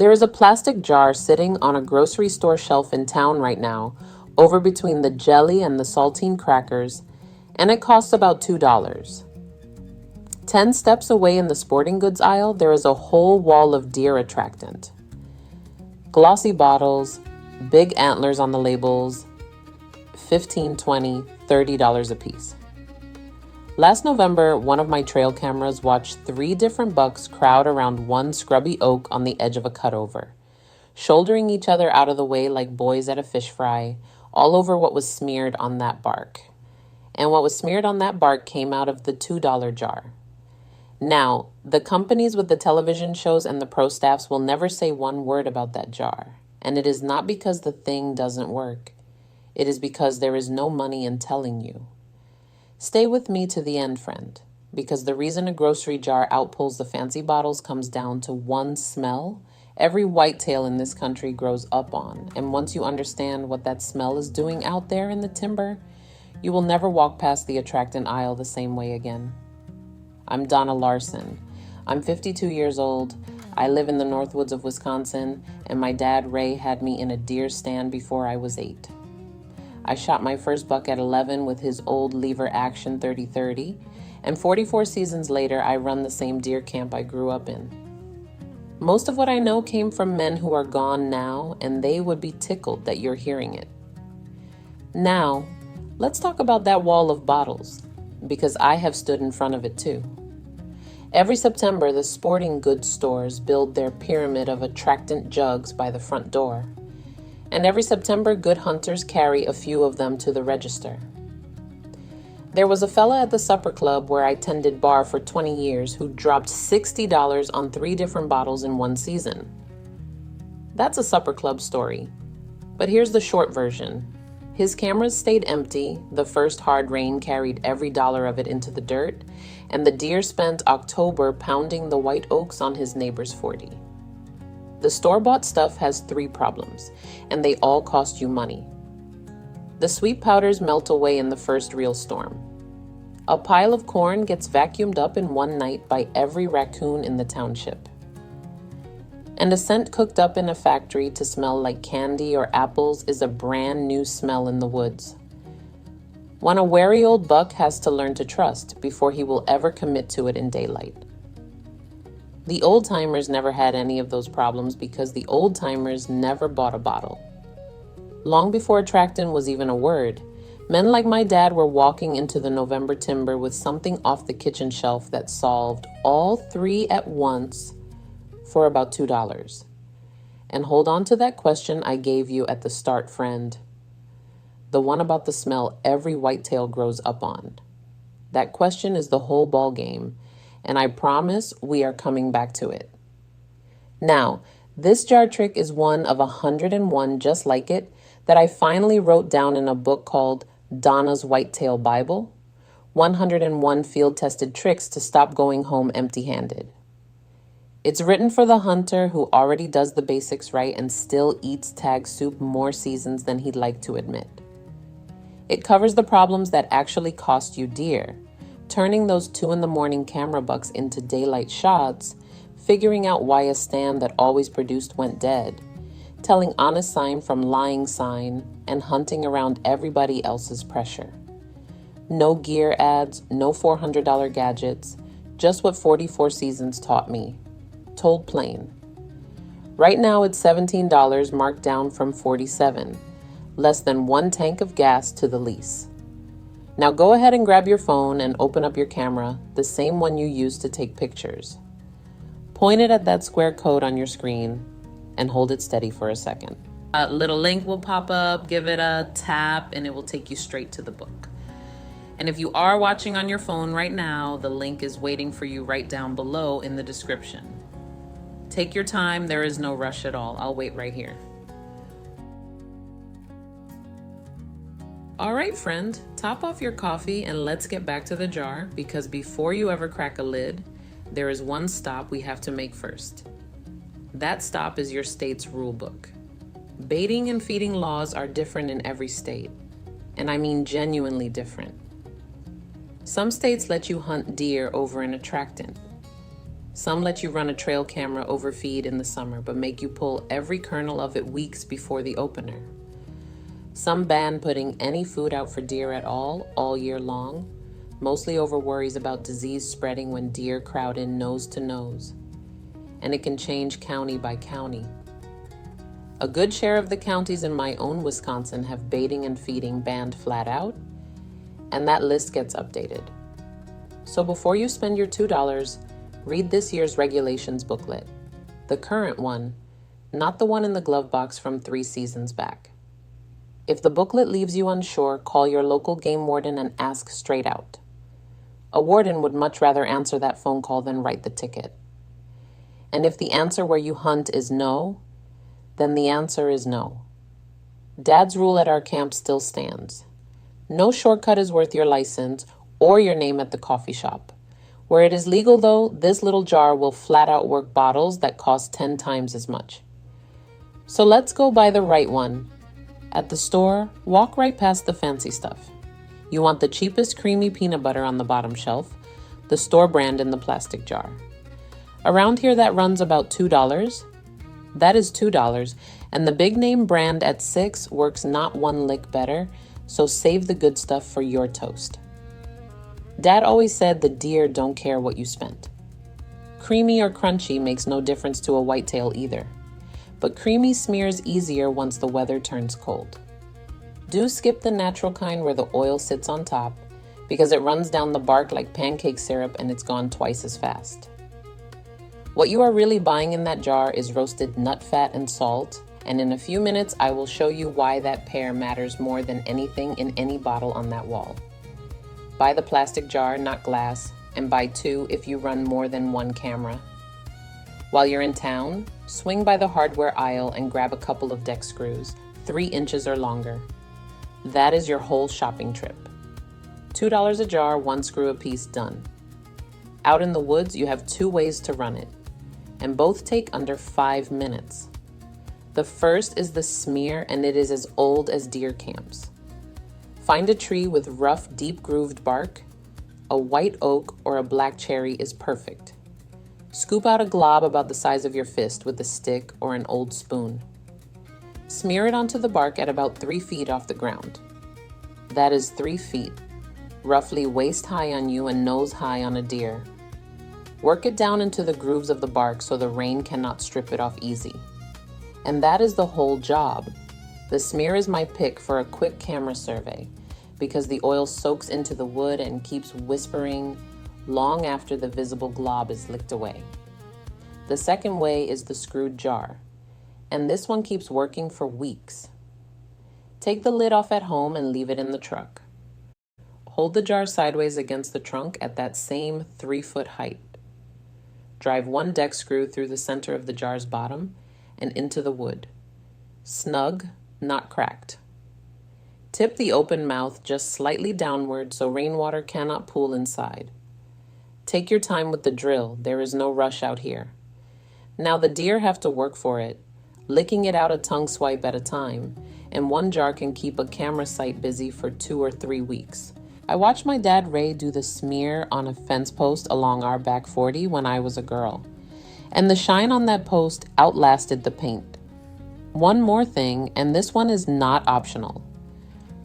There is a plastic jar sitting on a grocery store shelf in town right now, over between the jelly and the saltine crackers, and it costs about $2. 10 steps away in the sporting goods aisle, there is a whole wall of deer attractant. Glossy bottles, big antlers on the labels, $15, $20, $30 a piece. Last November, one of my trail cameras watched 3 different bucks crowd around one scrubby oak on the edge of a cutover, shouldering each other out of the way like boys at a fish fry, all over what was smeared on that bark. And what was smeared on that bark came out of the $2 jar. Now, the companies with the television shows and the pro staffs will never say one word about that jar. And it is not because the thing doesn't work. It is because there is no money in telling you. Stay with me to the end, friend, because the reason a grocery jar outpulls the fancy bottles comes down to one smell every whitetail in this country grows up on. And once you understand what that smell is doing out there in the timber, you will never walk past the Attractant aisle the same way again. I'm Donna Larsen. I'm 52 years old. I live in the Northwoods of Wisconsin, and my dad, Ray, had me in a deer stand before I was 8. I shot my first buck at 11 with his old lever action 30-30, and 44 seasons later, I run the same deer camp I grew up in. Most of what I know came from men who are gone now, and they would be tickled that you're hearing it. Now, let's talk about that wall of bottles, because I have stood in front of it too. Every September, the sporting goods stores build their pyramid of attractant jugs by the front door. And every September, good hunters carry a few of them to the register. There was a fella at the supper club where I tended bar for 20 years who dropped $60 on 3 different bottles in one season. That's a supper club story. But here's the short version. His cameras stayed empty, the first hard rain carried every dollar of it into the dirt, and the deer spent October pounding the white oaks on his neighbor's 40. The store-bought stuff has 3 problems, and they all cost you money. The sweet powders melt away in the first real storm. A pile of corn gets vacuumed up in one night by every raccoon in the township. And a scent cooked up in a factory to smell like candy or apples is a brand new smell in the woods. One a wary old buck has to learn to trust before he will ever commit to it in daylight. The old-timers never had any of those problems because the old-timers never bought a bottle. Long before Attractant was even a word, men like my dad were walking into the November timber with something off the kitchen shelf that solved all 3 at once for about $2. And hold on to that question I gave you at the start, friend. The one about the smell every whitetail grows up on. That question is the whole ball game, and I promise we are coming back to it. Now, this jar trick is one of 101 just like it that I finally wrote down in a book called Donna's Whitetail Bible, 101 Field-Tested Tricks to Stop Going Home Empty-Handed. It's written for the hunter who already does the basics right and still eats tag soup more seasons than he'd like to admit. It covers the problems that actually cost you deer, turning those 2 a.m. camera bucks into daylight shots, figuring out why a stand that always produced went dead, telling honest sign from lying sign, and hunting around everybody else's pressure. No gear ads, no $400 gadgets, just what 44 seasons taught me. Told plain. Right now it's $17 marked down from $47, less than 1 tank of gas to the lease. Now go ahead and grab your phone and open up your camera, the same one you use to take pictures. Point it at that square code on your screen and hold it steady for a second. A little link will pop up, give it a tap, and it will take you straight to the book. And if you are watching on your phone right now, the link is waiting for you right down below in the description. Take your time, there is no rush at all. I'll wait right here. All right, friend, top off your coffee and let's get back to the jar, because before you ever crack a lid, there is one stop we have to make first. That stop is your state's rule book. Baiting and feeding laws are different in every state, and I mean genuinely different. Some states let you hunt deer over an attractant. Some let you run a trail camera over feed in the summer, but make you pull every kernel of it weeks before the opener. Some ban putting any food out for deer at all year long, mostly over worries about disease spreading when deer crowd in nose to nose. And it can change county by county. A good share of the counties in my own Wisconsin have baiting and feeding banned flat out, and that list gets updated. So before you spend your $2, read this year's regulations booklet, the current one, not the one in the glove box from 3 seasons back. If the booklet leaves you unsure, call your local game warden and ask straight out. A warden would much rather answer that phone call than write the ticket. And if the answer where you hunt is no, then the answer is no. Dad's rule at our camp still stands. No shortcut is worth your license or your name at the coffee shop. Where it is legal, though, this little jar will flat out work bottles that cost 10 times as much. So let's go buy the right one. At the store, walk right past the fancy stuff. You want the cheapest creamy peanut butter on the bottom shelf, the store brand in the plastic jar. Around here, that runs about $2. That is $2, and the big name brand at $6 works not one lick better, so save the good stuff for your toast. Dad always said the deer don't care what you spent. Creamy or crunchy makes no difference to a whitetail either, but creamy smears easier once the weather turns cold. Do skip the natural kind where the oil sits on top, because it runs down the bark like pancake syrup and it's gone twice as fast. What you are really buying in that jar is roasted nut fat and salt, and in a few minutes I will show you why that pair matters more than anything in any bottle on that wall. Buy the plastic jar, not glass, and buy 2 if you run more than 1 camera. While you're in town, swing by the hardware aisle and grab a couple of deck screws, 3 inches or longer. That is your whole shopping trip. $2 a jar, 1 screw a piece, done. Out in the woods, you have 2 ways to run it, and both take under 5 minutes. The first is the smear, and it is as old as deer camps. Find a tree with rough, deep-grooved bark. A white oak or a black cherry is perfect. Scoop out a glob about the size of your fist with a stick or an old spoon. Smear it onto the bark at about 3 feet off the ground. That is 3 feet, roughly waist high on you and nose high on a deer. Work it down into the grooves of the bark so the rain cannot strip it off easy. And that is the whole job. The smear is my pick for a quick camera survey because the oil soaks into the wood and keeps whispering long after the visible glob is licked away. The second way is the screwed jar, and this one keeps working for weeks. Take the lid off at home and leave it in the truck. Hold the jar sideways against the trunk at that same 3-foot height. Drive 1 deck screw through the center of the jar's bottom and into the wood. Snug, not cracked. Tip the open mouth just slightly downward so rainwater cannot pool inside. Take your time with the drill, there is no rush out here. Now the deer have to work for it, licking it out a tongue swipe at a time, and 1 jar can keep a camera site busy for 2 or 3 weeks. I watched my dad Ray do the smear on a fence post along our back 40 when I was a girl, and the shine on that post outlasted the paint. One more thing, and this one is not optional.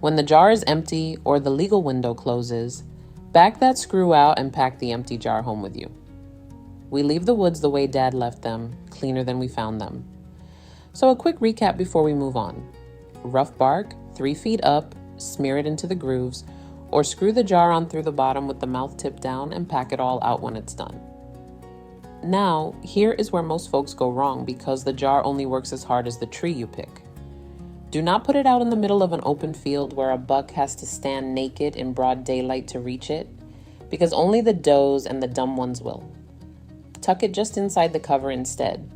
When the jar is empty or the legal window closes, back that screw out and pack the empty jar home with you. We leave the woods the way Dad left them, cleaner than we found them. So a quick recap before we move on. Rough bark, 3 feet up, smear it into the grooves, or screw the jar on through the bottom with the mouth tipped down and pack it all out when it's done. Now, here is where most folks go wrong because the jar only works as hard as the tree you pick. Do not put it out in the middle of an open field where a buck has to stand naked in broad daylight to reach it, because only the does and the dumb ones will. Tuck it just inside the cover instead,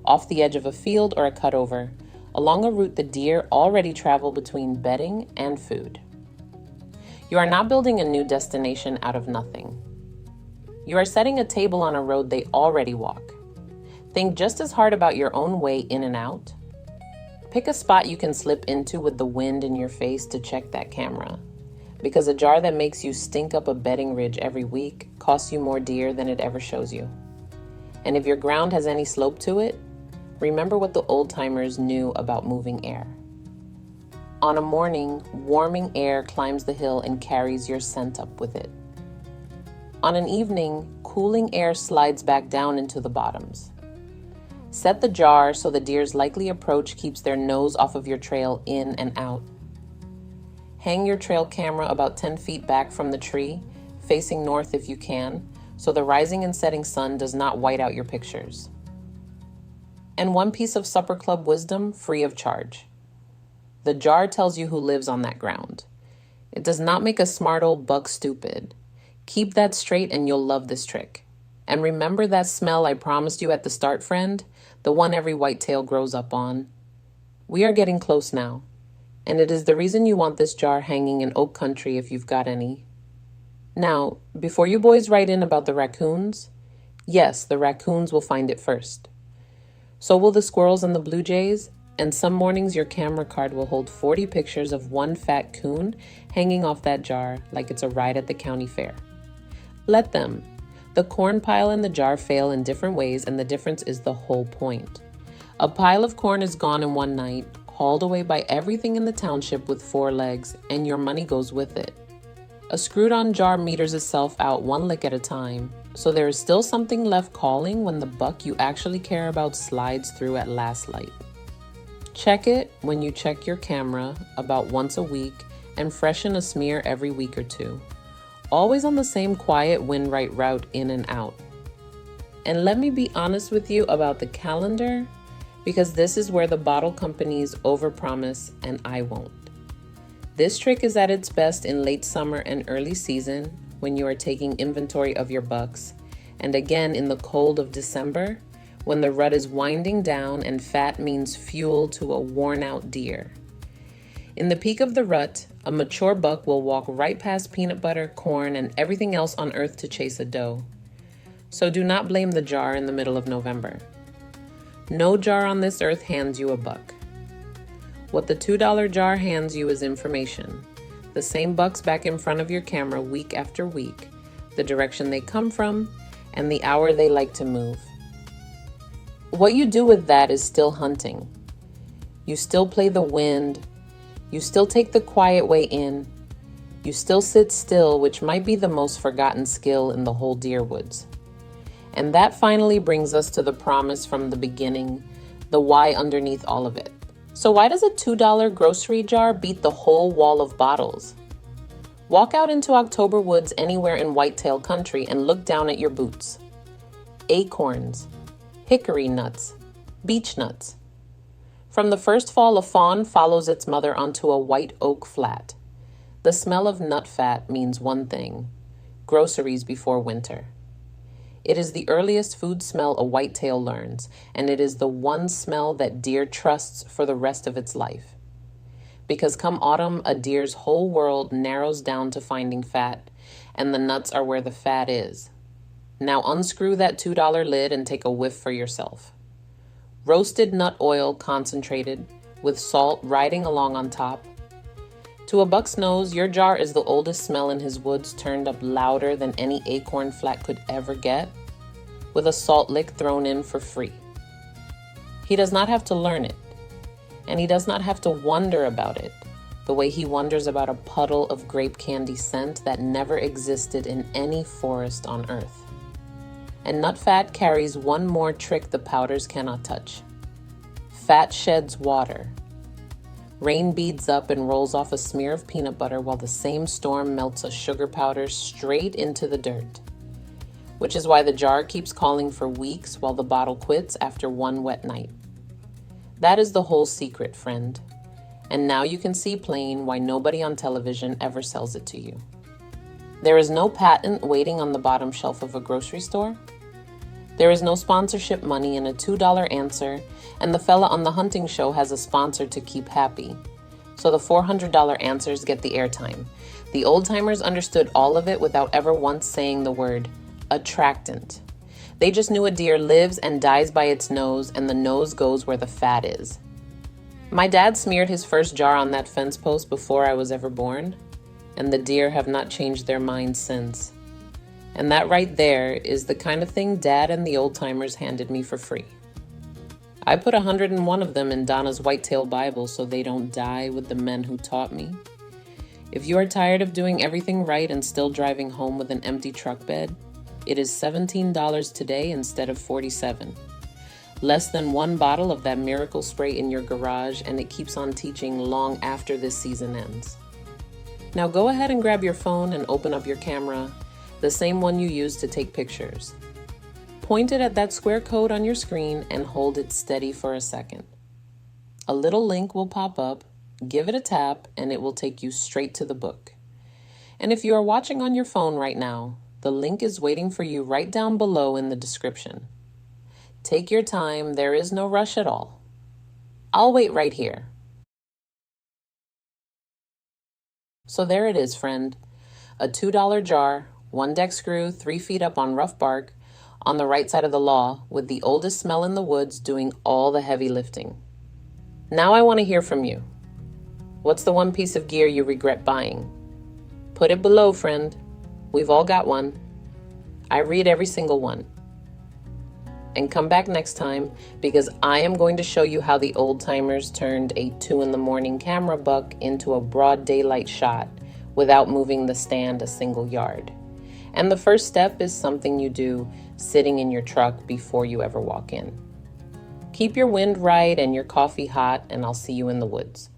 off the edge of a field or a cutover, along a route the deer already travel between bedding and food. You are not building a new destination out of nothing. You are setting a table on a road they already walk. Think just as hard about your own way in and out. Pick a spot you can slip into with the wind in your face to check that camera, because a jar that makes you stink up a bedding ridge every week costs you more deer than it ever shows you. And if your ground has any slope to it, remember what the old-timers knew about moving air. On a morning, warming air climbs the hill and carries your scent up with it. On an evening, cooling air slides back down into the bottoms. Set the jar so the deer's likely approach keeps their nose off of your trail in and out. Hang your trail camera about 10 feet back from the tree, facing north if you can, so the rising and setting sun does not white out your pictures. And one piece of supper club wisdom free of charge. The jar tells you who lives on that ground. It does not make a smart old buck stupid. Keep that straight and you'll love this trick. And remember that smell I promised you at the start, friend? The one every whitetail grows up on. We are getting close now, and it is the reason you want this jar hanging in oak country if you've got any. Now, before you boys write in about the raccoons, yes, the raccoons will find it first. So will the squirrels and the blue jays, and some mornings your camera card will hold 40 pictures of one fat coon hanging off that jar like it's a ride at the county fair. Let them. The corn pile and the jar fail in different ways, and the difference is the whole point. A pile of corn is gone in one night, hauled away by everything in the township with 4 legs, and your money goes with it. A screwed-on jar meters itself out one lick at a time, so there is still something left calling when the buck you actually care about slides through at last light. Check it when you check your camera about once a week and freshen a smear every week or 2. Always on the same quiet windright route in and out. And let me be honest with you about the calendar, because this is where the bottle companies overpromise and I won't. This trick is at its best in late summer and early season when you are taking inventory of your bucks, and again in the cold of December when the rut is winding down and fat means fuel to a worn-out deer. In the peak of the rut, a mature buck will walk right past peanut butter, corn, and everything else on earth to chase a doe. So do not blame the jar in the middle of November. No jar on this earth hands you a buck. What the $2 jar hands you is information. The same bucks back in front of your camera week after week, the direction they come from, and the hour they like to move. What you do with that is still hunting. You still play the wind. You still take the quiet way in. You still sit still, which might be the most forgotten skill in the whole deer woods. And that finally brings us to the promise from the beginning, the why underneath all of it. So why does a $2 grocery jar beat the whole wall of bottles? Walk out into October woods anywhere in Whitetail country and look down at your boots. Acorns, hickory nuts, beech nuts. From the first fall, a fawn follows its mother onto a white oak flat. The smell of nut fat means one thing: groceries before winter. It is the earliest food smell a whitetail learns, and it is the one smell that deer trusts for the rest of its life. Because come autumn, a deer's whole world narrows down to finding fat, and the nuts are where the fat is. Now unscrew that $2 lid and take a whiff for yourself. Roasted nut oil concentrated, with salt riding along on top. To a buck's nose, your jar is the oldest smell in his woods, turned up louder than any acorn flat could ever get, with a salt lick thrown in for free. He does not have to learn it, and he does not have to wonder about it, the way he wonders about a puddle of grape candy scent that never existed in any forest on earth. And nut fat carries one more trick the powders cannot touch. Fat sheds water. Rain beads up and rolls off a smear of peanut butter while the same storm melts a sugar powder straight into the dirt. Which is why the jar keeps calling for weeks while the bottle quits after one wet night. That is the whole secret, friend. And now you can see plain why nobody on television ever sells it to you. There is no patent waiting on the bottom shelf of a grocery store. There is no sponsorship money in a $2 answer, and the fella on the hunting show has a sponsor to keep happy. So the $400 answers get the airtime. The old-timers understood all of it without ever once saying the word attractant. They just knew a deer lives and dies by its nose, and the nose goes where the fat is. My dad smeared his first jar on that fence post before I was ever born, and the deer have not changed their minds since. And that right there is the kind of thing Dad and the old timers handed me for free. I put 101 of them in Donna's Whitetail Bible so they don't die with the men who taught me. If you are tired of doing everything right and still driving home with an empty truck bed, it is $17 today instead of $47. Less than one bottle of that miracle spray in your garage, and it keeps on teaching long after this season ends. Now go ahead and grab your phone and open up your camera, the same one you use to take pictures. Point it at that square code on your screen and hold it steady for a second. A little link will pop up, give it a tap, and it will take you straight to the book. And if you are watching on your phone right now, the link is waiting for you right down below in the description. Take your time, there is no rush at all. I'll wait right here. So there it is, friend. A $2 jar, 1 deck screw, 3 feet up on rough bark, on the right side of the law, with the oldest smell in the woods doing all the heavy lifting. Now I want to hear from you. What's the one piece of gear you regret buying? Put it below, friend. We've all got one. I read every single one. And come back next time, because I am going to show you how the old timers turned a 2 a.m. camera buck into a broad daylight shot without moving the stand a single yard. And the first step is something you do sitting in your truck before you ever walk in. Keep your wind right and your coffee hot, and I'll see you in the woods.